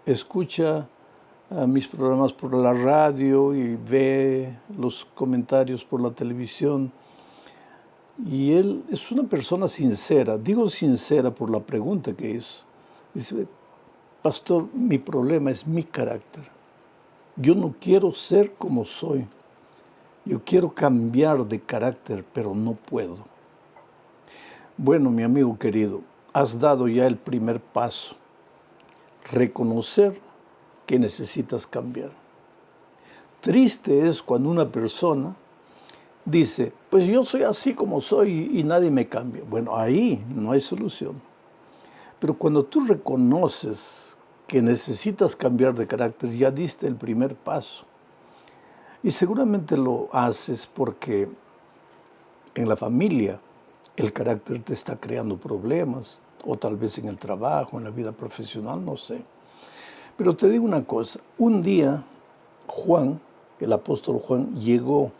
escucha mis programas por la radio y ve los comentarios por la televisión. Y él es una persona sincera. Digo sincera por la pregunta que hizo. Dice, pastor, mi problema es mi carácter. Yo no quiero ser como soy. Yo quiero cambiar de carácter, pero no puedo. Bueno, mi amigo querido, has dado ya el primer paso. Reconocer que necesitas cambiar. Triste es cuando una persona dice, pues yo soy así como soy y nadie me cambia. Bueno, ahí no hay solución. Pero cuando tú reconoces que necesitas cambiar de carácter, ya diste el primer paso. Y seguramente lo haces porque en la familia el carácter te está creando problemas, o tal vez en el trabajo, en la vida profesional, no sé. Pero te digo una cosa, un día Juan, el apóstol Juan, llegó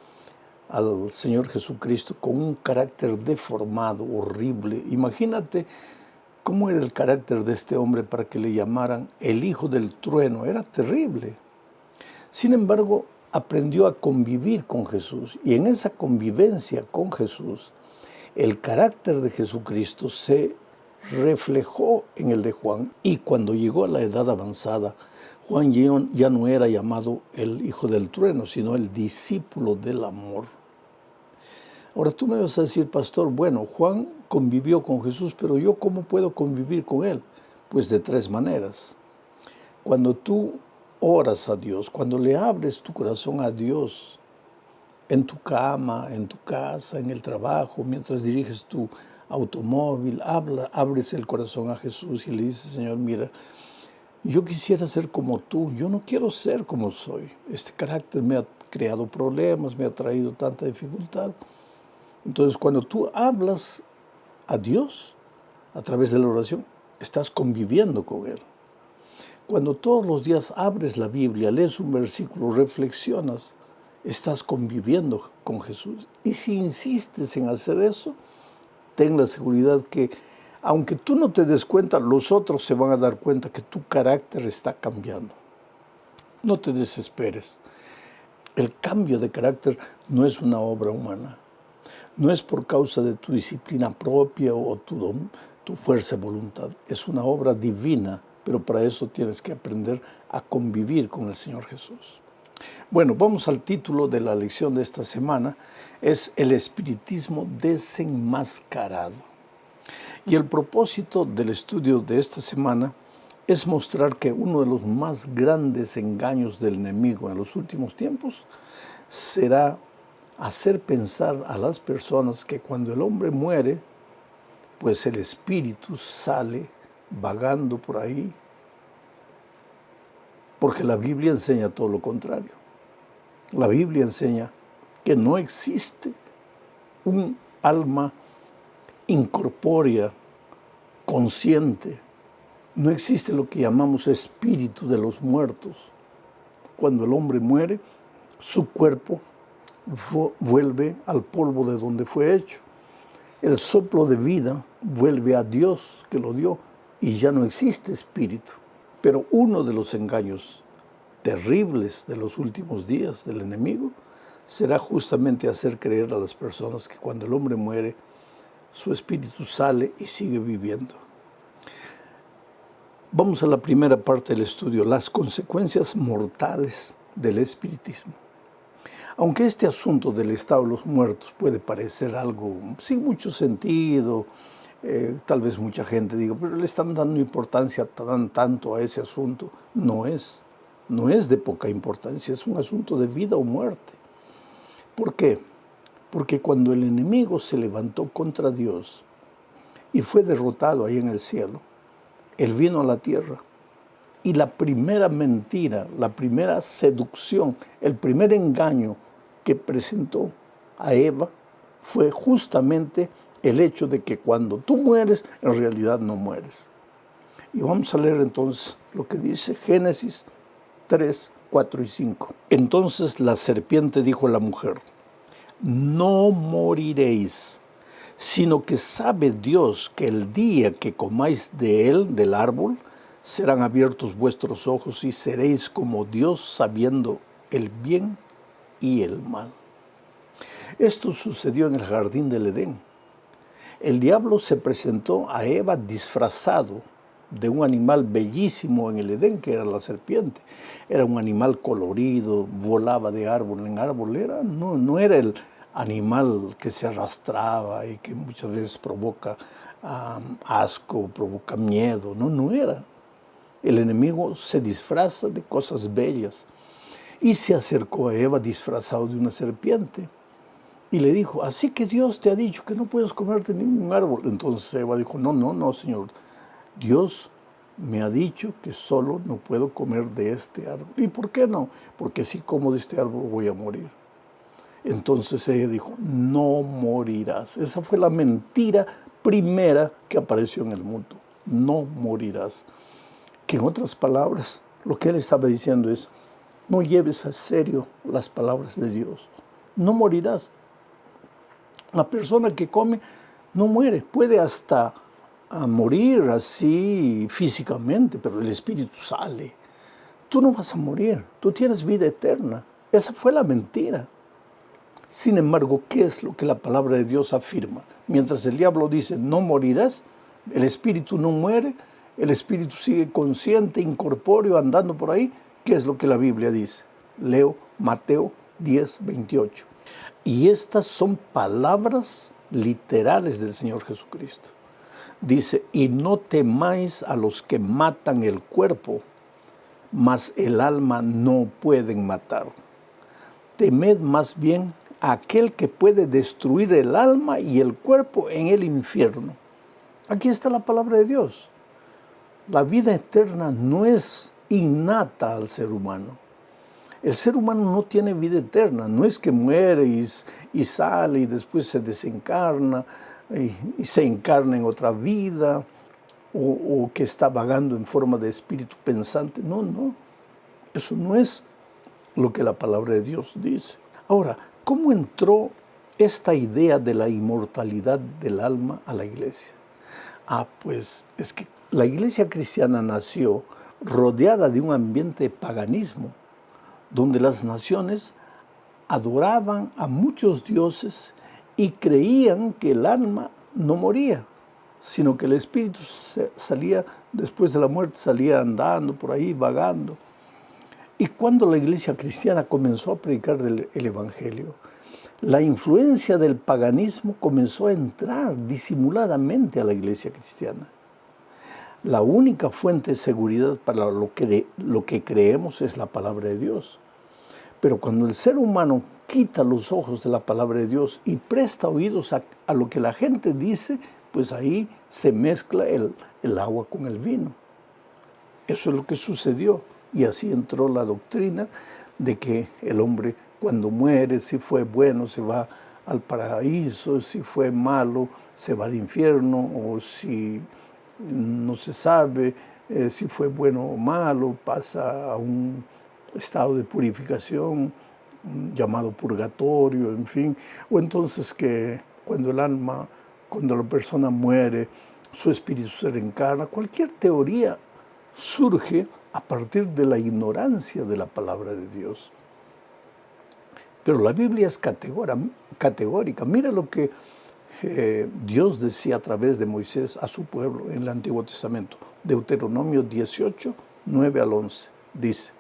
al Señor Jesucristo con un carácter deformado, horrible. Imagínate cómo era el carácter de este hombre para que le llamaran el hijo del trueno. Era terrible. Sin embargo, aprendió a convivir con Jesús. Y en esa convivencia con Jesús, el carácter de Jesucristo se reflejó en el de Juan. Y cuando llegó a la edad avanzada, Juan ya no era llamado el hijo del trueno, sino el discípulo del amor. Ahora tú me vas a decir, pastor, bueno, Juan convivió con Jesús, pero ¿yo cómo puedo convivir con él? Pues de tres maneras. Cuando tú oras a Dios, cuando le abres tu corazón a Dios, en tu cama, en tu casa, en el trabajo, mientras diriges tu automóvil, abres el corazón a Jesús y le dices, Señor, mira, yo quisiera ser como tú, yo no quiero ser como soy. Este carácter me ha creado problemas, me ha traído tanta dificultad. Entonces, cuando tú hablas a Dios a través de la oración, estás conviviendo con Él. Cuando todos los días abres la Biblia, lees un versículo, reflexionas, estás conviviendo con Jesús. Y si insistes en hacer eso, ten la seguridad que, aunque tú no te des cuenta, los otros se van a dar cuenta que tu carácter está cambiando. No te desesperes. El cambio de carácter no es una obra humana. No es por causa de tu disciplina propia o tu fuerza de voluntad. Es una obra divina, pero para eso tienes que aprender a convivir con el Señor Jesús. Bueno, vamos al título de la lección de esta semana. Es el espiritismo desenmascarado. Y el propósito del estudio de esta semana es mostrar que uno de los más grandes engaños del enemigo en los últimos tiempos será hacer pensar a las personas que cuando el hombre muere, pues el espíritu sale vagando por ahí, porque la Biblia enseña todo lo contrario. La Biblia enseña que no existe un alma incorpórea, consciente. No existe lo que llamamos espíritu de los muertos. Cuando el hombre muere, su cuerpo vuelve al polvo de donde fue hecho. El soplo de vida vuelve a Dios que lo dio y ya no existe espíritu. Pero uno de los engaños terribles de los últimos días del enemigo será justamente hacer creer a las personas que cuando el hombre muere, su espíritu sale y sigue viviendo. Vamos a la primera parte del estudio, las consecuencias mortales del espiritismo. Aunque este asunto del estado de los muertos puede parecer algo sin mucho sentido, tal vez mucha gente diga, pero le están dando importancia tanto a ese asunto. No es de poca importancia, es un asunto de vida o muerte. ¿Por qué? Porque cuando el enemigo se levantó contra Dios y fue derrotado ahí en el cielo, Él vino a la tierra. Y la primera mentira, la primera seducción, el primer engaño que presentó a Eva fue justamente el hecho de que cuando tú mueres, en realidad no mueres. Y vamos a leer entonces lo que dice Génesis 3, 4 y 5. Entonces la serpiente dijo a la mujer, no moriréis, sino que sabe Dios que el día que comáis de él, del árbol, serán abiertos vuestros ojos y seréis como Dios, sabiendo el bien y el mal. Esto sucedió en el jardín del Edén. El diablo se presentó a Eva disfrazado de un animal bellísimo en el Edén, que era la serpiente. Era un animal colorido, volaba de árbol en árbol. No era el animal que se arrastraba y que muchas veces provoca asco, provoca miedo. No era. El enemigo se disfraza de cosas bellas y se acercó a Eva disfrazado de una serpiente y le dijo, así que Dios te ha dicho que no puedes comerte ningún árbol. Entonces Eva dijo, no, Señor, Dios me ha dicho que solo no puedo comer de este árbol. ¿Y por qué no? Porque si como de este árbol voy a morir. Entonces ella dijo, no morirás. Esa fue la mentira primera que apareció en el mundo. No morirás. Que en otras palabras, lo que él estaba diciendo es, no lleves a serio las palabras de Dios. No morirás. La persona que come no muere, puede hasta morir así físicamente, pero el espíritu sale. Tú no vas a morir, tú tienes vida eterna. Esa fue la mentira. Sin embargo, ¿qué es lo que la palabra de Dios afirma? Mientras el diablo dice, no morirás, el espíritu no muere, el espíritu sigue consciente, incorpóreo, andando por ahí. ¿Qué es lo que la Biblia dice? Leo Mateo 10:28. Y estas son palabras literales del Señor Jesucristo. Dice, y no temáis a los que matan el cuerpo, mas el alma no pueden matar. Temed más bien a aquel que puede destruir el alma y el cuerpo en el infierno. Aquí está la palabra de Dios. La vida eterna no es innata al ser humano. El ser humano no tiene vida eterna, no es que muere y sale y después se desencarna y se encarna en otra vida o que está vagando en forma de espíritu pensante. No, eso no es lo que la palabra de Dios dice. Ahora, ¿cómo entró esta idea de la inmortalidad del alma a la iglesia? Pues es que la iglesia cristiana nació rodeada de un ambiente de paganismo, donde las naciones adoraban a muchos dioses y creían que el alma no moría, sino que el espíritu salía, después de la muerte, salía andando por ahí, vagando. Y cuando la iglesia cristiana comenzó a predicar el evangelio, la influencia del paganismo comenzó a entrar disimuladamente a la iglesia cristiana. La única fuente de seguridad para lo que creemos es la palabra de Dios. Pero cuando el ser humano quita los ojos de la palabra de Dios y presta oídos a lo que la gente dice, pues ahí se mezcla el agua con el vino. Eso es lo que sucedió. Y así entró la doctrina de que el hombre cuando muere, si fue bueno, se va al paraíso, si fue malo, se va al infierno, o si no se sabe si fue bueno o malo, pasa a un estado de purificación llamado purgatorio, en fin. O entonces que cuando la persona muere, su espíritu se reencarna. Cualquier teoría surge a partir de la ignorancia de la palabra de Dios. Pero la Biblia es categórica. Mira lo que Dios decía a través de Moisés a su pueblo en el Antiguo Testamento. Deuteronomio 18, 9 al 11. Dice,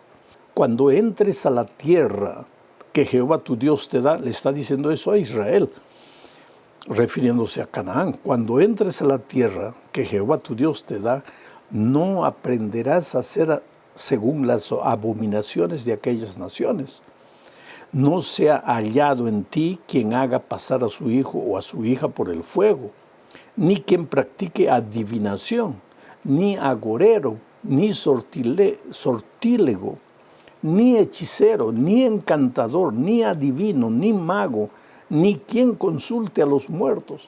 cuando entres a la tierra que Jehová tu Dios te da, le está diciendo eso a Israel, refiriéndose a Canaán. Cuando entres a la tierra que Jehová tu Dios te da, no aprenderás a hacer según las abominaciones de aquellas naciones. No sea hallado en ti quien haga pasar a su hijo o a su hija por el fuego, ni quien practique adivinación, ni agorero, ni sortílego, ni hechicero, ni encantador, ni adivino, ni mago, ni quien consulte a los muertos.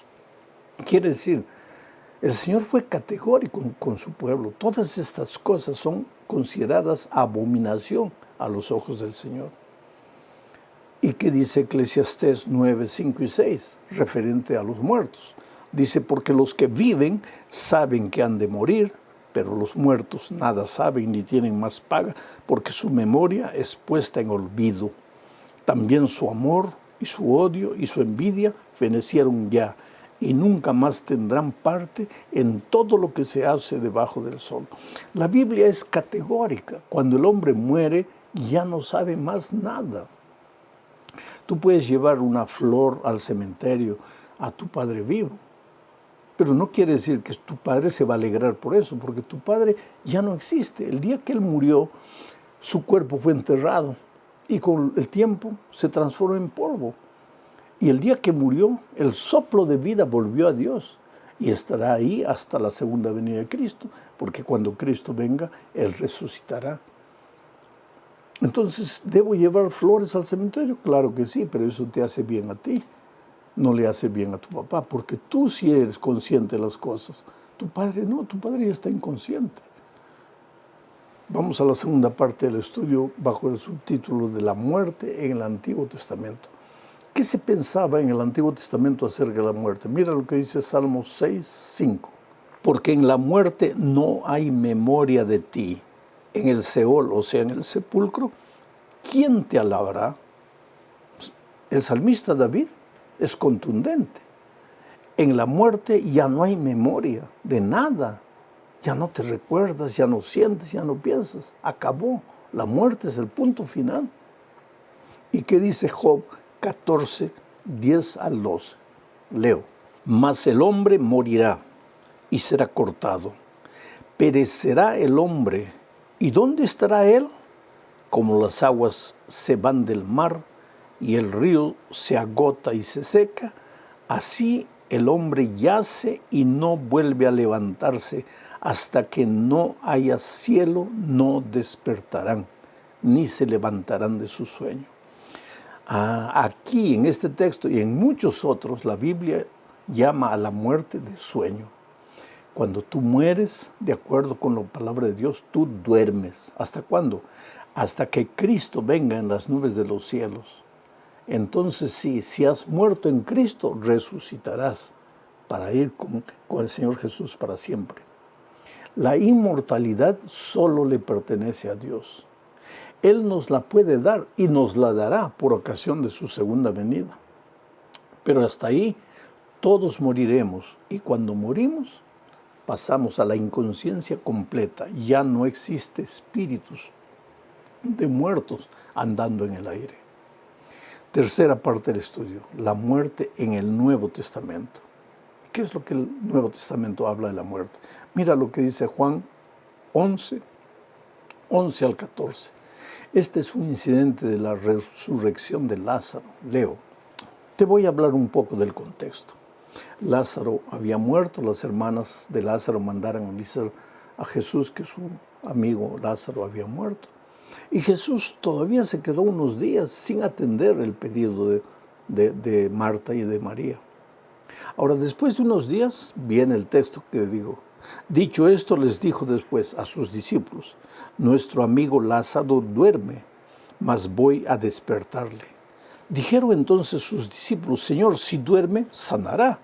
Quiere decir, el Señor fue categórico con su pueblo. Todas estas cosas son consideradas abominación a los ojos del Señor. ¿Y qué dice Eclesiastés 9, 5 y 6, referente a los muertos? Dice, porque los que viven saben que han de morir, pero los muertos nada saben ni tienen más paga, porque su memoria es puesta en olvido. También su amor y su odio y su envidia fenecieron ya, y nunca más tendrán parte en todo lo que se hace debajo del sol. La Biblia es categórica. Cuando el hombre muere, ya no sabe más nada. Tú puedes llevar una flor al cementerio a tu padre vivo, pero no quiere decir que tu padre se va a alegrar por eso, porque tu padre ya no existe. El día que él murió, su cuerpo fue enterrado y con el tiempo se transformó en polvo. Y el día que murió, el soplo de vida volvió a Dios y estará ahí hasta la segunda venida de Cristo, porque cuando Cristo venga, Él resucitará. Entonces, ¿debo llevar flores al cementerio? Claro que sí, pero eso te hace bien a ti, no le hace bien a tu papá, porque tú sí eres consciente de las cosas. Tu padre no, tu padre ya está inconsciente. Vamos a la segunda parte del estudio bajo el subtítulo de la muerte en el Antiguo Testamento. ¿Qué se pensaba en el Antiguo Testamento acerca de la muerte? Mira lo que dice Salmos 6, 5. Porque en la muerte no hay memoria de ti. En el Seol, o sea, en el sepulcro, ¿quién te alabará? El salmista David es contundente. En la muerte ya no hay memoria de nada. Ya no te recuerdas, ya no sientes, ya no piensas. Acabó. La muerte es el punto final. ¿Y qué dice Job 14, 10 al 12? Leo. Mas el hombre morirá y será cortado. Perecerá el hombre. ¿Y dónde estará él? Como las aguas se van del mar y el río se agota y se seca, así el hombre yace y no vuelve a levantarse. Hasta que no haya cielo, no despertarán, ni se levantarán de su sueño. Aquí, en este texto y en muchos otros, la Biblia llama a la muerte de sueño. Cuando tú mueres, de acuerdo con la palabra de Dios, tú duermes. ¿Hasta cuándo? Hasta que Cristo venga en las nubes de los cielos. Entonces sí, si has muerto en Cristo, resucitarás para ir con el Señor Jesús para siempre. La inmortalidad solo le pertenece a Dios. Él nos la puede dar y nos la dará por ocasión de su segunda venida. Pero hasta ahí todos moriremos y cuando morimos pasamos a la inconsciencia completa. Ya no existe espíritus de muertos andando en el aire. Tercera parte del estudio, la muerte en el Nuevo Testamento. ¿Qué es lo que el Nuevo Testamento habla de la muerte? Mira lo que dice Juan 11, 11 al 14. Este es un incidente de la resurrección de Lázaro. Leo. Te voy a hablar un poco del contexto. Lázaro había muerto, las hermanas de Lázaro mandaron a avisar a Jesús que su amigo Lázaro había muerto. Y Jesús todavía se quedó unos días sin atender el pedido de Marta y de María. Ahora, después de unos días, viene el texto que digo. Dicho esto, les dijo después a sus discípulos, nuestro amigo Lázaro duerme, mas voy a despertarle. Dijeron entonces sus discípulos, Señor, si duerme, sanará.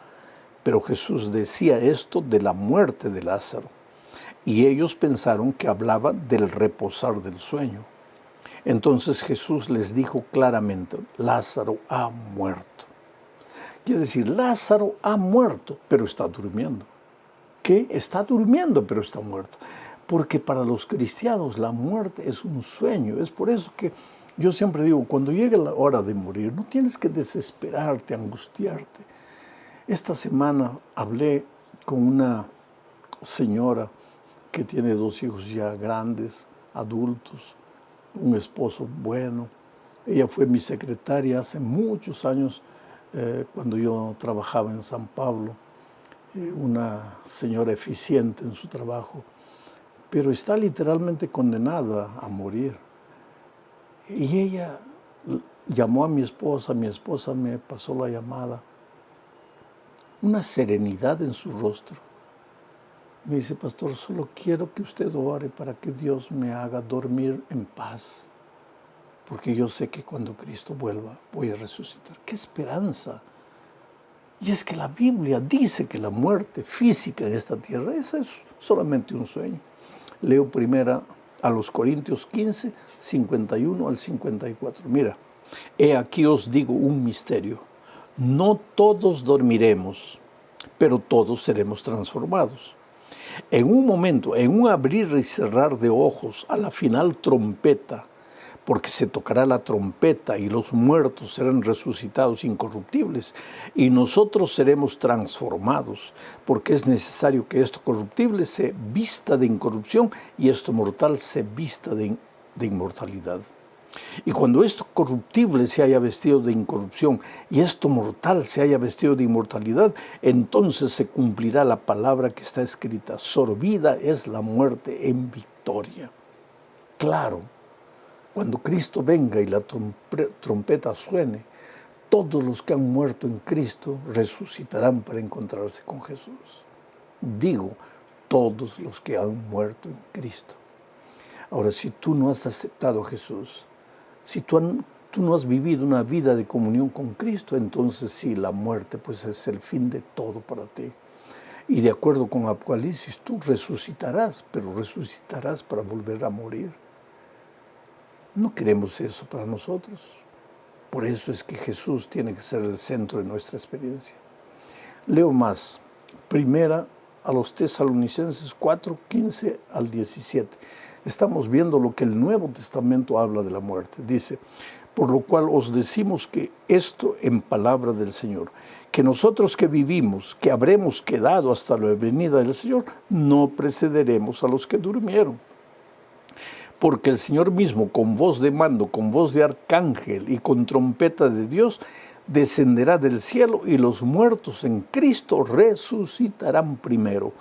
Pero Jesús decía esto de la muerte de Lázaro. Y ellos pensaron que hablaba del reposar del sueño. Entonces Jesús les dijo claramente, Lázaro ha muerto. Quiere decir, Lázaro ha muerto, pero está durmiendo. ¿Qué? Está durmiendo, pero está muerto. Porque para los cristianos la muerte es un sueño. Es por eso que yo siempre digo, cuando llegue la hora de morir, no tienes que desesperarte, angustiarte. Esta semana hablé con una señora que tiene 2 hijos ya grandes, adultos, un esposo bueno. Ella fue mi secretaria hace muchos años cuando yo trabajaba en San Pablo. Una señora eficiente en su trabajo, pero está literalmente condenada a morir. Y ella llamó a mi esposa me pasó la llamada. Una serenidad en su rostro. Me dice, pastor, solo quiero que usted ore para que Dios me haga dormir en paz, porque yo sé que cuando Cristo vuelva voy a resucitar. ¡Qué esperanza! Y es que la Biblia dice que la muerte física en esta tierra, esa es solamente un sueño. Leo primera a los Corintios 15, 51 al 54. Mira, he aquí os digo un misterio. No todos dormiremos, pero todos seremos transformados. En un momento, en un abrir y cerrar de ojos, a la final trompeta, porque se tocará la trompeta y los muertos serán resucitados incorruptibles y nosotros seremos transformados, porque es necesario que esto corruptible se vista de incorrupción y esto mortal se vista de inmortalidad. Y cuando esto corruptible se haya vestido de incorrupción y esto mortal se haya vestido de inmortalidad, entonces se cumplirá la palabra que está escrita: sorbida es la muerte en victoria. Claro, cuando Cristo venga y la trompeta suene, todos los que han muerto en Cristo resucitarán para encontrarse con Jesús. Digo, todos los que han muerto en Cristo. Ahora, si tú no has aceptado a Jesús, si tú no has vivido una vida de comunión con Cristo, entonces sí, la muerte pues es el fin de todo para ti. Y de acuerdo con Apocalipsis, tú resucitarás, pero resucitarás para volver a morir. No queremos eso para nosotros. Por eso es que Jesús tiene que ser el centro de nuestra experiencia. Leo más. Primera a los Tesalonicenses 4, 15 al 17. Estamos viendo lo que el Nuevo Testamento habla de la muerte. Dice: por lo cual os decimos que esto en palabra del Señor, que nosotros que vivimos, que habremos quedado hasta la venida del Señor, no precederemos a los que durmieron. Porque el Señor mismo, con voz de mando, con voz de arcángel y con trompeta de Dios, descenderá del cielo y los muertos en Cristo resucitarán primero.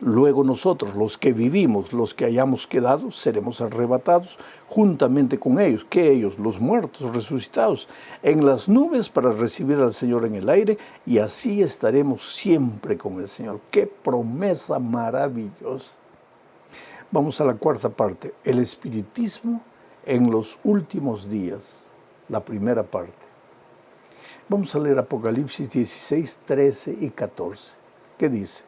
Luego nosotros, los que vivimos, los que hayamos quedado, seremos arrebatados juntamente con ellos. ¿Qué ellos? Los muertos resucitados en las nubes para recibir al Señor en el aire y así estaremos siempre con el Señor. ¡Qué promesa maravillosa! Vamos a la cuarta parte, el espiritismo en los últimos días, la primera parte. Vamos a leer Apocalipsis 16, 13 y 14. ¿Qué dice?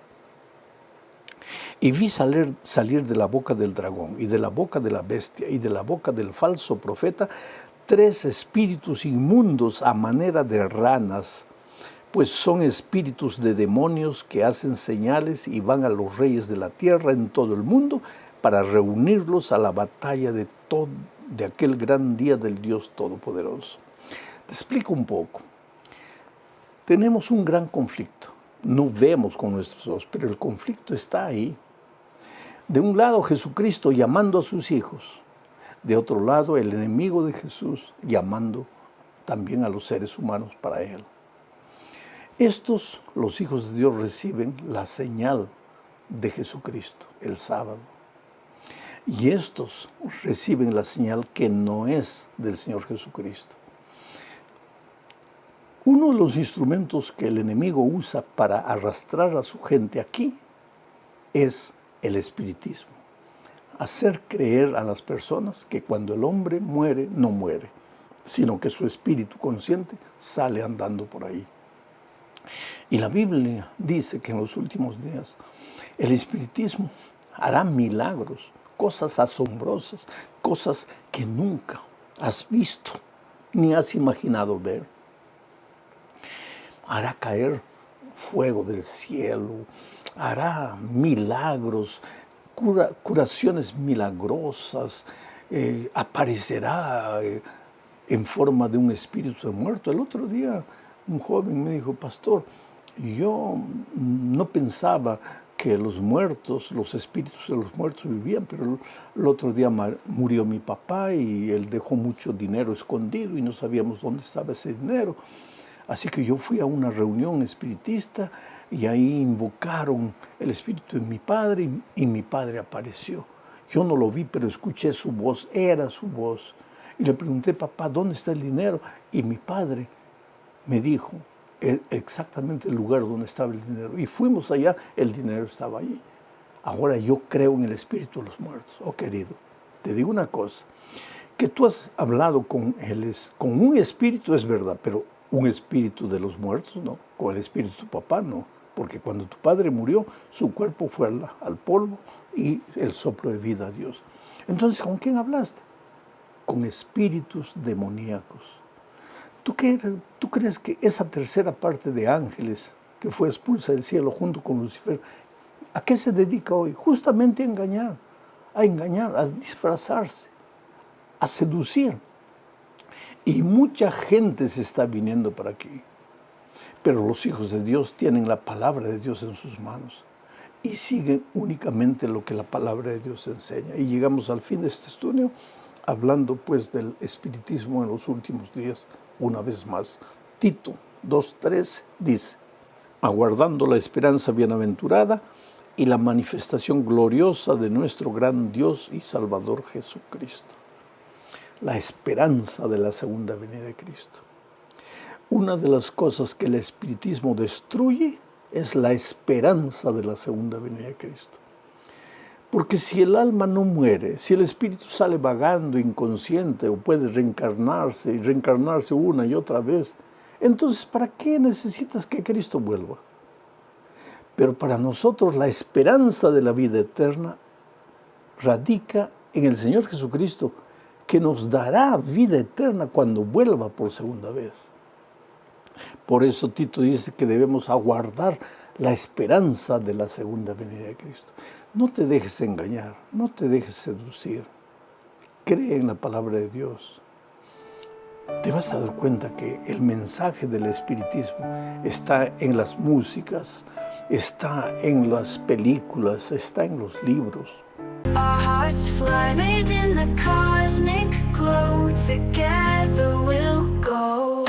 Y vi salir de la boca del dragón y de la boca de la bestia y de la boca del falso profeta 3 espíritus inmundos a manera de ranas, pues son espíritus de demonios que hacen señales y van a los reyes de la tierra en todo el mundo para reunirlos a la batalla de aquel gran día del Dios Todopoderoso. Te explico un poco. Tenemos un gran conflicto. No vemos con nuestros ojos, pero el conflicto está ahí. De un lado, Jesucristo llamando a sus hijos. De otro lado, el enemigo de Jesús llamando también a los seres humanos para Él. Estos, los hijos de Dios, reciben la señal de Jesucristo el sábado. Y estos reciben la señal que no es del Señor Jesucristo. Uno de los instrumentos que el enemigo usa para arrastrar a su gente aquí es el espiritismo. Hacer creer a las personas que cuando el hombre muere, no muere, sino que su espíritu consciente sale andando por ahí. Y la Biblia dice que en los últimos días el espiritismo hará milagros, cosas asombrosas, cosas que nunca has visto ni has imaginado ver. Hará caer fuego del cielo, hará milagros, curaciones milagrosas, aparecerá en forma de un espíritu de muerto. El otro día un joven me dijo: pastor, yo no pensaba que los muertos, los espíritus de los muertos vivían, pero el otro día murió mi papá y él dejó mucho dinero escondido y no sabíamos dónde estaba ese dinero. Así que yo fui a una reunión espiritista y ahí invocaron el espíritu de mi padre y mi padre apareció. Yo no lo vi, pero escuché su voz, era su voz. Y le pregunté: papá, ¿dónde está el dinero? Y mi padre me dijo exactamente el lugar donde estaba el dinero. Y fuimos allá, el dinero estaba allí. Ahora yo creo en el espíritu de los muertos. Oh, querido, te digo una cosa, que tú has hablado con un espíritu es verdad, pero un espíritu de los muertos, no, con el espíritu de tu papá, no, porque cuando tu padre murió, su cuerpo fue al polvo y el soplo de vida a Dios. Entonces, ¿con quién hablaste? Con espíritus demoníacos. ¿Tú crees que esa tercera parte de ángeles que fue expulsa del cielo junto con Lucifer, ¿a qué se dedica hoy? Justamente a engañar, a disfrazarse, a seducir. Y mucha gente se está viniendo para aquí. Pero los hijos de Dios tienen la palabra de Dios en sus manos y siguen únicamente lo que la palabra de Dios enseña. Y llegamos al fin de este estudio hablando pues del espiritismo en los últimos días, una vez más. Tito 2:13 dice: aguardando la esperanza bienaventurada y la manifestación gloriosa de nuestro gran Dios y Salvador Jesucristo. La esperanza de la segunda venida de Cristo. Una de las cosas que el espiritismo destruye es la esperanza de la segunda venida de Cristo. Porque si el alma no muere, si el espíritu sale vagando inconsciente o puede reencarnarse y reencarnarse una y otra vez, entonces ¿para qué necesitas que Cristo vuelva? Pero para nosotros la esperanza de la vida eterna radica en el Señor Jesucristo, que nos dará vida eterna cuando vuelva por segunda vez. Por eso Tito dice que debemos aguardar la esperanza de la segunda venida de Cristo. No te dejes engañar, no te dejes seducir. Cree en la palabra de Dios. Te vas a dar cuenta que el mensaje del espiritismo está en las músicas, está en las películas, está en los libros. Our hearts fly made in the cosmic glow. Together we'll go.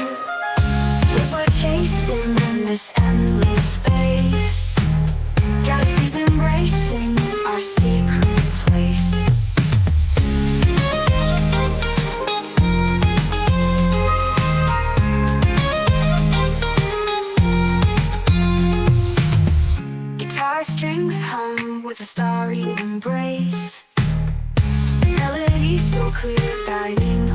Cause we're chasing in this endless space. Galaxies embracing our secret place. Guitar strings hum with a starry embrace. Melody so clear, guiding